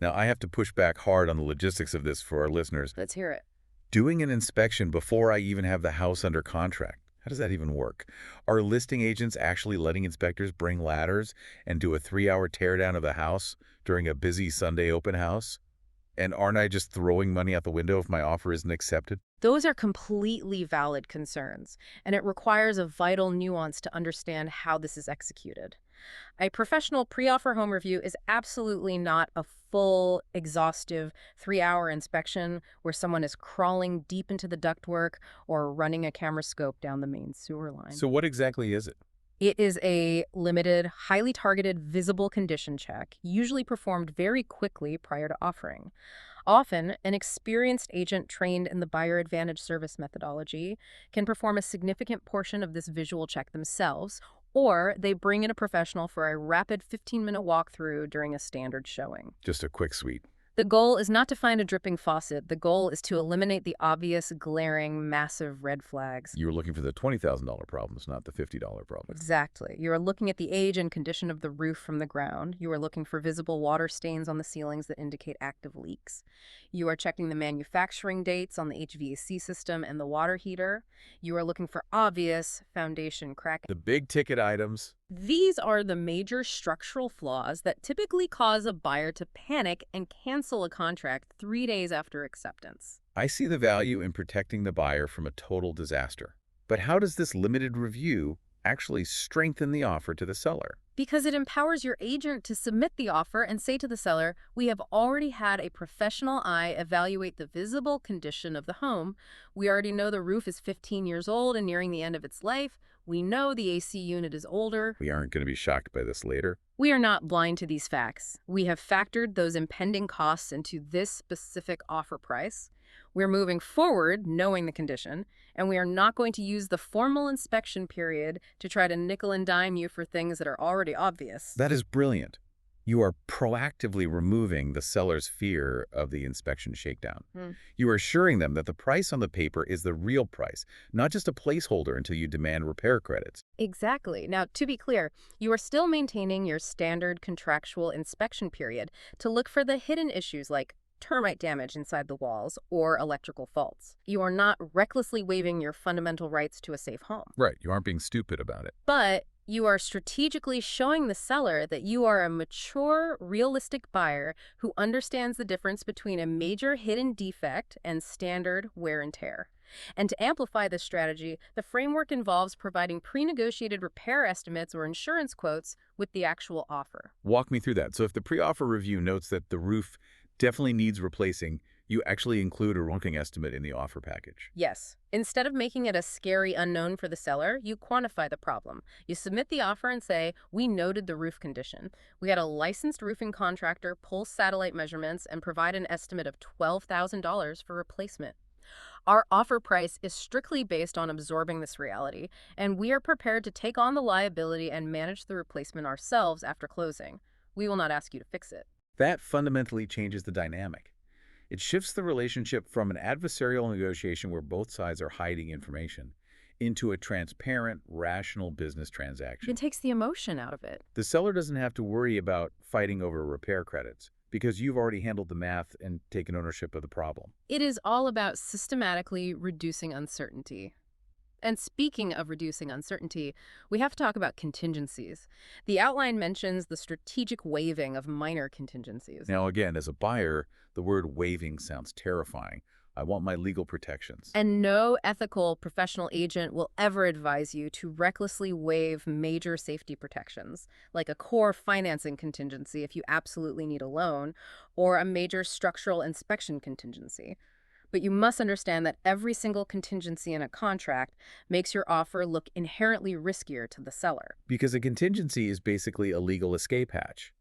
A: Now, I have to push back hard on the logistics of this for our listeners.
B: Let's hear it.
A: Doing an inspection before I even have the house under contract. How does that even work? Are listing agents actually letting inspectors bring ladders and do a 3-hour teardown of the house during a busy Sunday open house? And aren't I just throwing money out the window if my offer isn't accepted?
B: Those are completely valid concerns, and it requires a vital nuance to understand how this is executed. A professional pre-offer home review is absolutely not a full, exhaustive 3-hour inspection where someone is crawling deep into the ductwork or running a camera scope down the main sewer line.
A: So what exactly is it?
B: It is a limited, highly targeted, visible condition check, usually performed very quickly prior to offering. Often, an experienced agent trained in the buyer advantage service methodology can perform a significant portion of this visual check themselves, or they bring in a professional for a rapid 15-minute walkthrough during a standard showing.
A: Just a quick sweep.
B: The goal is not to find a dripping faucet. The goal is to eliminate the obvious, glaring, massive red flags.
A: You were looking for the $20,000 problems, not the $50 problems.
B: Exactly. You are looking at the age and condition of the roof from the ground. You are looking for visible water stains on the ceilings that indicate active leaks. You are checking the manufacturing dates on the HVAC system and the water heater. You are looking for obvious foundation cracking.
A: The big ticket items.
B: These are the major structural flaws that typically cause a buyer to panic and cancel a contract 3 days after acceptance.
A: I see the value in protecting the buyer from a total disaster. But how does this limited review actually strengthen the offer to the seller?
B: Because it empowers your agent to submit the offer and say to the seller, we have already had a professional eye evaluate the visible condition of the home. We already know the roof is 15 years old and nearing the end of its life. We know the AC unit is older.
A: We aren't going to be shocked by this later.
B: We are not blind to these facts. We have factored those impending costs into this specific offer price. We're moving forward knowing the condition, and we are not going to use the formal inspection period to try to nickel and dime you for things that are already obvious.
A: That is brilliant. You are proactively removing the seller's fear of the inspection shakedown. You are assuring them that the price on the paper is the real price, not just a placeholder until you demand repair credits.
B: Exactly. Now, to be clear, you are still maintaining your standard contractual inspection period to look for the hidden issues like termite damage inside the walls or electrical faults. You are not recklessly waiving your fundamental rights to a safe home.
A: Right, you aren't being stupid about it.
B: But you are strategically showing the seller that you are a mature, realistic buyer who understands the difference between a major hidden defect and standard wear and tear. And to amplify this strategy, the framework involves providing pre-negotiated repair estimates or insurance quotes with the actual offer.
A: Walk me through that. So if the pre-offer review notes that the roof definitely needs replacing, you actually include a working estimate in the offer package.
B: Yes. Instead of making it a scary unknown for the seller, you quantify the problem. You submit the offer and say, we noted the roof condition. We had a licensed roofing contractor pull satellite measurements and provide an estimate of $12,000 for replacement. Our offer price is strictly based on absorbing this reality, and we are prepared to take on the liability and manage the replacement ourselves after closing. We will not ask you to fix it.
A: That fundamentally changes the dynamic. It shifts the relationship from an adversarial negotiation where both sides are hiding information into a transparent, rational business
B: It
A: transaction.
B: takes the emotion out of it.
A: The seller doesn't have to worry about fighting over repair credits because you've already handled the math and taken ownership of the problem.
B: It is all about systematically reducing uncertainty. And speaking of reducing uncertainty, we have to talk about contingencies. The outline mentions the strategic waiving of minor contingencies.
A: Now, again, as a buyer, the word waiving sounds terrifying. I want my legal protections.
B: And no ethical professional agent will ever advise you to recklessly waive major safety protections, like a core financing contingency if you absolutely need a loan, or a major structural inspection contingency. But you must understand that every single contingency in a contract makes your offer look inherently riskier to the seller.
A: Because a contingency is basically a legal escape hatch.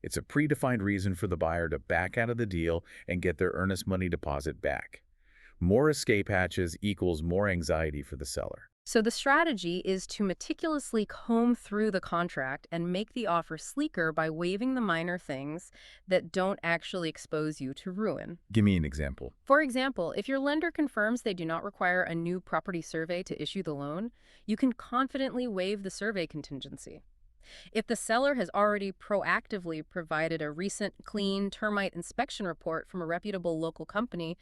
A: It's a predefined reason for the buyer to back out of the deal and get their earnest money deposit back. More escape hatches equals more anxiety for the seller.
B: So the strategy is to meticulously comb through the contract and make the offer sleeker by waiving the minor things that don't actually expose you to ruin.
A: Give me an example.
B: For example, if your lender confirms they do not require a new property survey to issue the loan, you can confidently waive the survey contingency. If the seller has already proactively provided a recent clean termite inspection report from a reputable local company,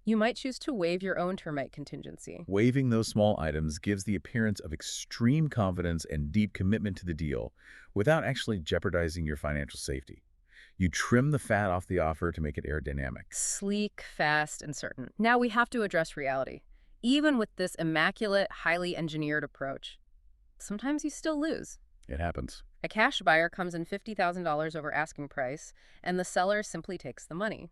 B: you might choose to waive your own termite contingency.
A: Waiving those small items gives the appearance of extreme confidence and deep commitment to the deal without actually jeopardizing your financial safety. You trim the fat off the offer to make it aerodynamic.
B: Sleek, fast, and certain. Now we have to address reality. Even with this immaculate, highly engineered approach, sometimes you still lose.
A: It happens.
B: A cash buyer comes in $50,000 over asking price, and the seller simply takes the money.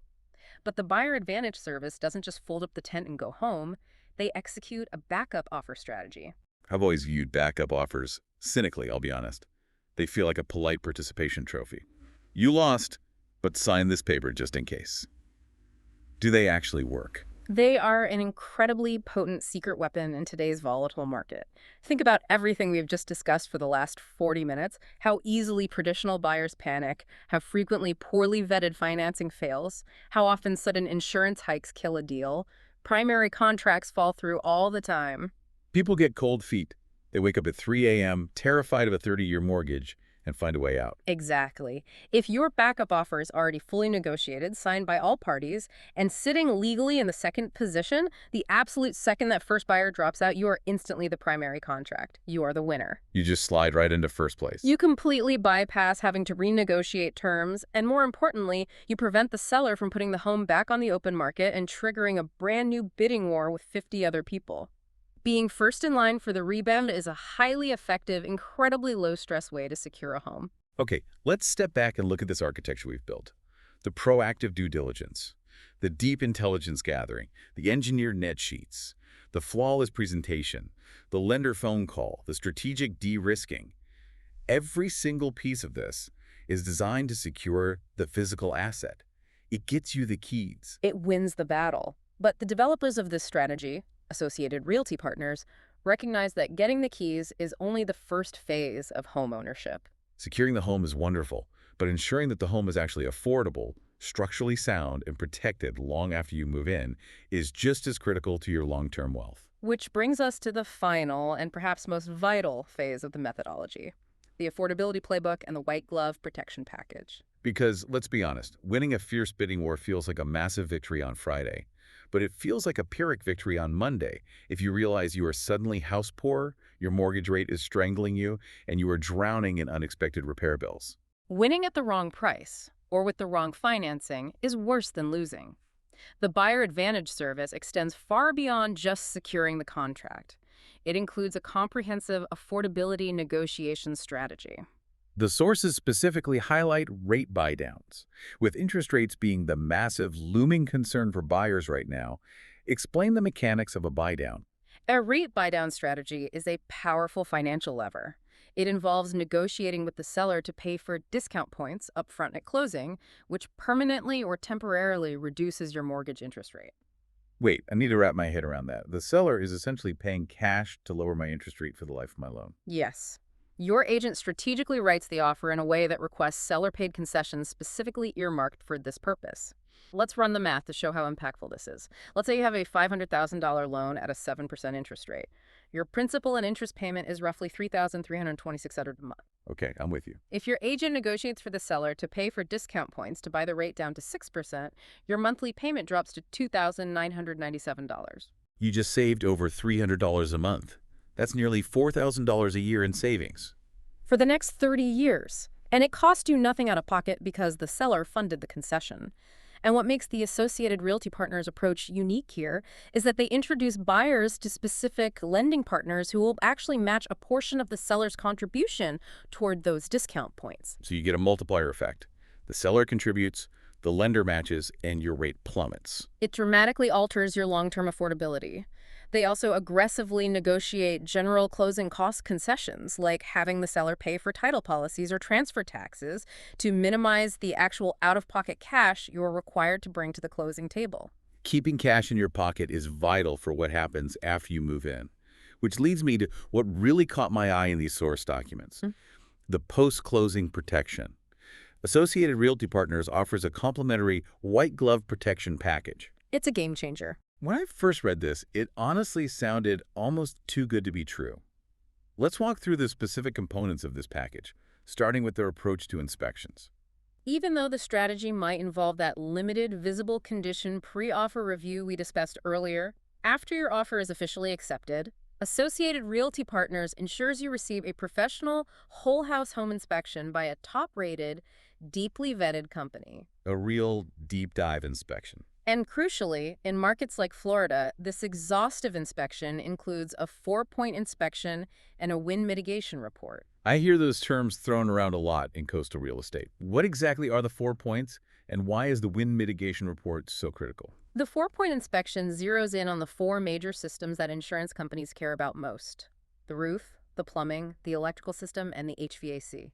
B: But the buyer advantage service doesn't just fold up the tent and go home. They execute a backup offer strategy.
A: I've always viewed backup offers cynically, I'll be honest. They feel like a polite participation trophy. You lost, but sign this paper just in case. Do they actually work?
B: They are an incredibly potent secret weapon in today's volatile market. Think about everything we've just discussed for the last 40 minutes, how easily traditional buyers panic, how frequently poorly vetted financing fails, how often sudden insurance hikes kill a deal. Primary contracts fall through all the time.
A: People get cold feet. They wake up at 3 a.m. terrified of a 30-year mortgage and find a way out.
B: Exactly. If your backup offer is already fully negotiated, signed by all parties, and sitting legally in the second position, the absolute second that first buyer drops out, you are instantly the primary contract. You are the winner.
A: You just slide right into first place.
B: You completely bypass having to renegotiate terms, and more importantly, you prevent the seller from putting the home back on the open market and triggering a brand new bidding war with 50 other people. Being first in line for the rebound is a highly effective, incredibly low-stress way to secure a home.
A: Okay, let's step back and look at this architecture we've built. The proactive due diligence, the deep intelligence gathering, the engineered net sheets, the flawless presentation, the lender phone call, the strategic de-risking. Every single piece of this is designed to secure the physical asset. It gets you the keys.
B: It wins the battle. But the developers of this strategy, Associated Realty Partners, recognize that getting the keys is only the first phase of home ownership.
A: Securing the home is wonderful, but ensuring that the home is actually affordable, structurally sound, and protected long after you move in is just as critical to your long-term wealth.
B: Which brings us to the final and perhaps most vital phase of the methodology, the affordability playbook and the white glove protection package.
A: Because, let's be honest, winning a fierce bidding war feels like a massive victory on Friday. But it feels like a Pyrrhic victory on Monday if you realize you are suddenly house poor, your mortgage rate is strangling you, and you are drowning in unexpected repair bills.
B: Winning at the wrong price, or with the wrong financing, is worse than losing. The buyer advantage service extends far beyond just securing the contract. It includes a comprehensive affordability negotiation strategy.
A: The sources specifically highlight rate buydowns, with interest rates being the massive looming concern for buyers right now. Explain the mechanics of a buydown.
B: A rate buydown strategy is a powerful financial lever. It involves negotiating with the seller to pay for discount points upfront at closing, which permanently or temporarily reduces your mortgage interest rate.
A: Wait, I need to wrap my head around that. The seller is essentially paying cash to lower my interest rate for the life of my loan.
B: Yes. Your agent strategically writes the offer in a way that requests seller-paid concessions specifically earmarked for this purpose. Let's run the math to show how impactful this is. Let's say you have a $500,000 loan at a 7% interest rate. Your principal and interest payment is roughly $3,326 a month.
A: Okay, I'm with you.
B: If your agent negotiates for the seller to pay for discount points to buy the rate down to 6%, your monthly payment drops to $2,997.
A: You just saved over $300 a month. That's nearly $4,000 a year in savings.
B: For the next 30 years. And it cost you nothing out of pocket because the seller funded the concession. And what makes the Associated Realty Partners approach unique here is that they introduce buyers to specific lending partners who will actually match a portion of the seller's contribution toward those discount points.
A: So you get a multiplier effect. The seller contributes, the lender matches, and your rate plummets.
B: It dramatically alters your long-term affordability. They also aggressively negotiate general closing cost concessions, like having the seller pay for title policies or transfer taxes to minimize the actual out-of-pocket cash you're required to bring to the closing table.
A: Keeping cash in your pocket is vital for what happens after you move in, which leads me to what really caught my eye in these source documents, the post-closing protection. Associated Realty Partners offers a complimentary white glove protection package.
B: It's a game changer.
A: When I first read this, it honestly sounded almost too good to be true. Let's walk through the specific components of this package, starting with their approach to inspections.
B: Even though the strategy might involve that limited visible condition pre-offer review we discussed earlier, after your offer is officially accepted, Associated Realty Partners ensures you receive a professional whole-house home inspection by a top-rated, deeply vetted company.
A: A real deep dive inspection.
B: And crucially, in markets like Florida, this exhaustive inspection includes a 4-point inspection and a wind mitigation report.
A: I hear those terms thrown around a lot in coastal real estate. What exactly are the 4 points, and why is the wind mitigation report so critical?
B: The 4-point inspection zeroes in on the 4 major systems that insurance companies care about most: the roof, the plumbing, the electrical system, and the HVAC.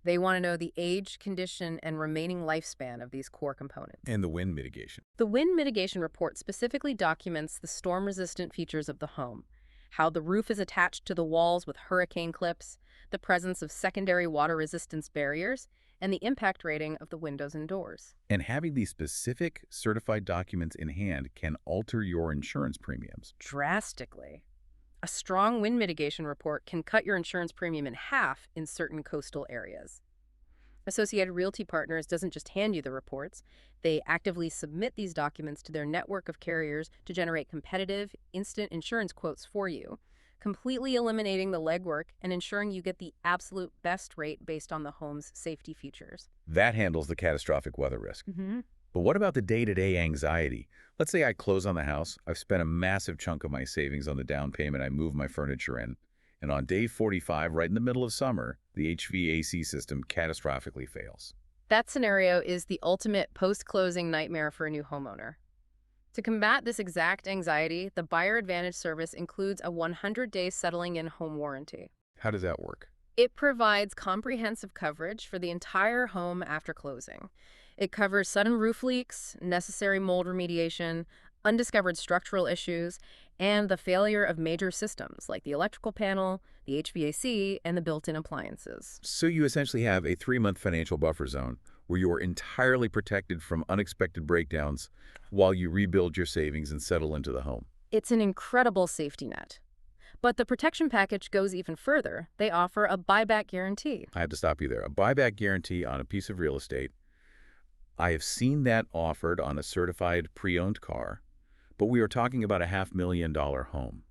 B: They want to know the age, condition, and remaining lifespan of these core components.
A: And the wind mitigation.
B: The wind mitigation report specifically documents the storm-resistant features of the home, how the roof is attached to the walls with hurricane clips, the presence of secondary water resistance barriers, and the impact rating of the windows and doors.
A: And having these specific certified documents in hand can alter your insurance premiums.
B: Drastically. A strong wind mitigation report can cut your insurance premium in half in certain coastal areas. Associated Realty Partners doesn't just hand you the reports. They actively submit these documents to their network of carriers to generate competitive, instant insurance quotes for you, completely eliminating the legwork and ensuring you get the absolute best rate based on the home's safety features.
A: That handles the catastrophic weather risk. But what about the day-to-day anxiety? Let's say I close on the house. I've spent a massive chunk of my savings on the down payment. I move my furniture in. And on day 45, right in the middle of summer, the HVAC system catastrophically fails.
B: That scenario is the ultimate post-closing nightmare for a new homeowner. To combat this exact anxiety, the Buyer Advantage service includes a 100-day settling-in home warranty.
A: How does that work?
B: It provides comprehensive coverage for the entire home after closing. It covers sudden roof leaks, necessary mold remediation, undiscovered structural issues, and the failure of major systems like the electrical panel, the HVAC, and the built-in appliances.
A: So you essentially have a 3-month financial buffer zone where you are entirely protected from unexpected breakdowns while you rebuild your savings and settle into the home.
B: It's an incredible safety net. But the protection package goes even further. They offer a buyback guarantee.
A: I have to stop you there. A buyback guarantee on a piece of real estate. I have seen that offered on a certified pre-owned car, but we are talking about a $500,000 home.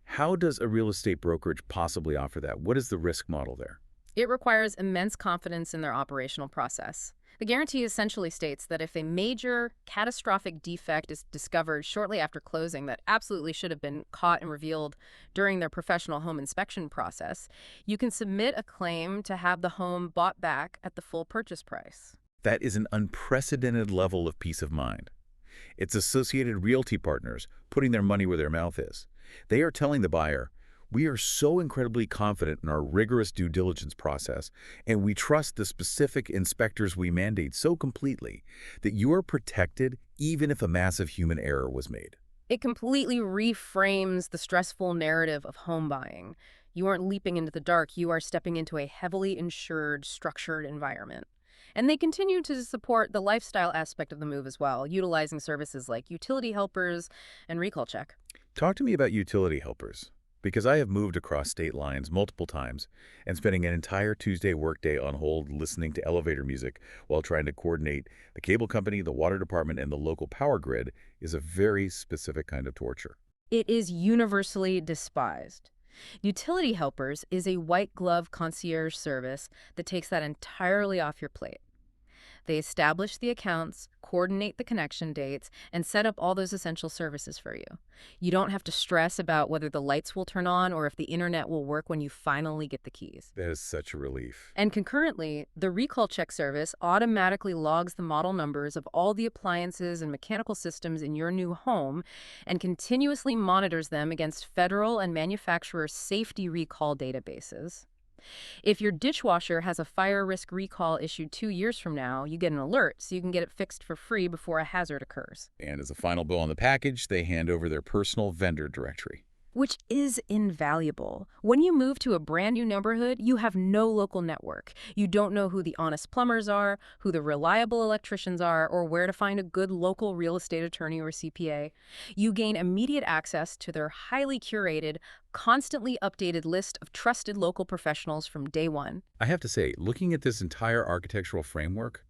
A: How does a real estate brokerage possibly offer that? What is the risk model there?
B: It requires immense confidence in their operational process. The guarantee essentially states that if a major catastrophic defect is discovered shortly after closing that absolutely should have been caught and revealed during their professional home inspection process, you can submit a claim to have the home bought back at the full purchase price.
A: That is an unprecedented level of peace of mind. It's Associated Realty Partners putting their money where their mouth is. They are telling the buyer, we are so incredibly confident in our rigorous due diligence process, and we trust the specific inspectors we mandate so completely that you are protected even if a massive human error was made.
B: It completely reframes the stressful narrative of home buying. You aren't leaping into the dark, you are stepping into a heavily insured, structured environment. And they continue to support the lifestyle aspect of the move as well, utilizing services like utility helpers and recall check.
A: Talk to me about utility helpers, because I have moved across state lines multiple times, and spending an entire Tuesday workday on hold listening to elevator music while trying to coordinate the cable company, the water department, and the local power grid is a very specific kind of torture.
B: It is universally despised. Utility helpers is a white glove concierge service that takes that entirely off your plate. They establish the accounts, coordinate the connection dates, and set up all those essential services for you. You don't have to stress about whether the lights will turn on or if the internet will work when you finally get the keys.
A: That is such a relief.
B: And concurrently, the recall check service automatically logs the model numbers of all the appliances and mechanical systems in your new home and continuously monitors them against federal and manufacturer safety recall databases. If your dishwasher has a fire risk recall issued 2 years from now, you get an alert so you can get it fixed for free before a hazard occurs.
A: And as a final bill on the package, they hand over their personal vendor directory.
B: Which is invaluable. When you move to a brand new neighborhood, you have no local network. You don't know who the honest plumbers are, who the reliable electricians are, or where to find a good local real estate attorney or CPA. You gain immediate access to their highly curated, constantly updated list of trusted local professionals from day one.
A: I have to say, looking at this entire architectural framework,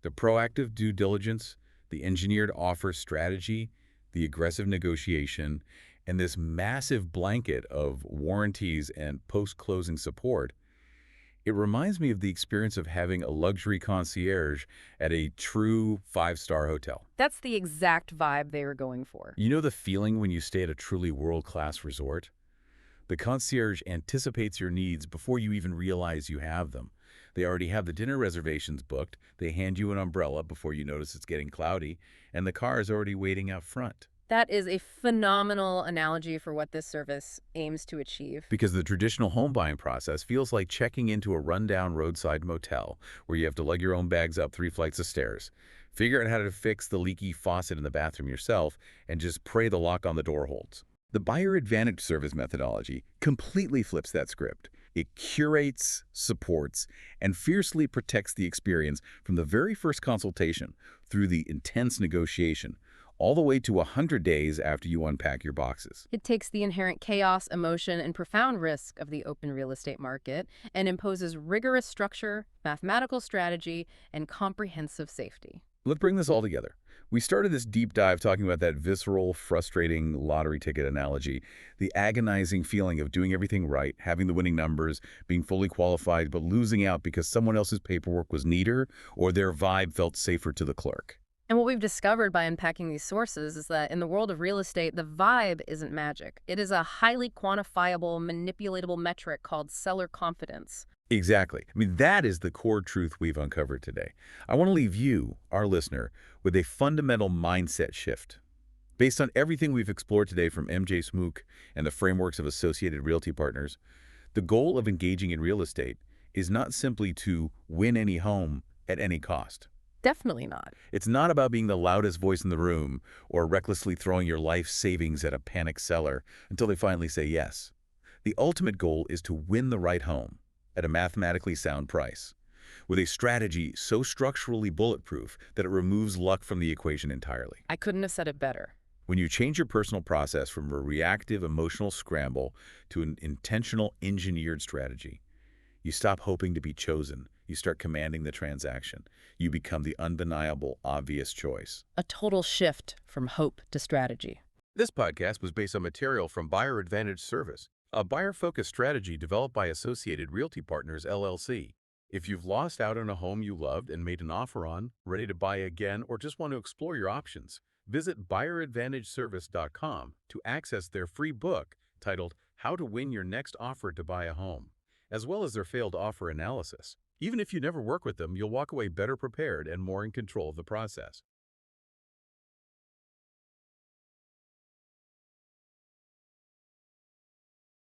A: the proactive due diligence, the engineered offer strategy, the aggressive negotiation, and this massive blanket of warranties and post-closing support, it reminds me of the experience of having a luxury concierge at a true five-star hotel.
B: That's the exact vibe they were going for.
A: You know the feeling when you stay at a truly world-class resort? The concierge anticipates your needs before you even realize you have them. They already have the dinner reservations booked, they hand you an umbrella before you notice it's getting cloudy, and the car is already waiting out front.
B: That is a phenomenal analogy for what this service aims to achieve.
A: Because the traditional home buying process feels like checking into a rundown roadside motel where you have to lug your own bags up 3 flights of stairs, figure out how to fix the leaky faucet in the bathroom yourself, and just pray the lock on the door holds. The Buyer Advantage Service methodology completely flips that script. It curates, supports, and fiercely protects the experience from the very first consultation through the intense negotiation, all the way to 100 days after you unpack your boxes.
B: It takes the inherent chaos, emotion, and profound risk of the open real estate market and imposes rigorous structure, mathematical strategy, and comprehensive safety.
A: Let's bring this all together. We started this deep dive talking about that visceral, frustrating lottery ticket analogy, the agonizing feeling of doing everything right, having the winning numbers, being fully qualified, but losing out because someone else's paperwork was neater or their vibe felt safer to the clerk.
B: And what we've discovered by unpacking these sources is that in the world of real estate, the vibe isn't magic. It is a highly quantifiable, manipulatable metric called seller confidence.
A: Exactly. I mean, that is the core truth we've uncovered today. I want to leave you, our listener, with a fundamental mindset shift. Based on everything we've explored today from MJ Smook and the frameworks of Associated Realty Partners, the goal of engaging in real estate is not simply to win any home at any cost.
B: Definitely not.
A: It's not about being the loudest voice in the room or recklessly throwing your life savings at a panicked seller until they finally say yes. The ultimate goal is to win the right home at a mathematically sound price, with a strategy so structurally bulletproof that it removes luck from the equation entirely.
B: I couldn't have said it better.
A: When you change your personal process from a reactive emotional scramble to an intentional engineered strategy, you stop hoping to be chosen. You start commanding the transaction. You become the undeniable, obvious choice.
B: A total shift from hope to strategy.
A: This podcast was based on material from Buyer Advantage Service, a buyer-focused strategy developed by Associated Realty Partners, LLC. If you've lost out on a home you loved and made an offer on, ready to buy again, or just want to explore your options, visit buyeradvantageservice.com to access their free book titled How to Win Your Next Offer to Buy a Home, as well as their failed offer analysis. Even if you never work with them, you'll walk away better prepared and more in control of the process.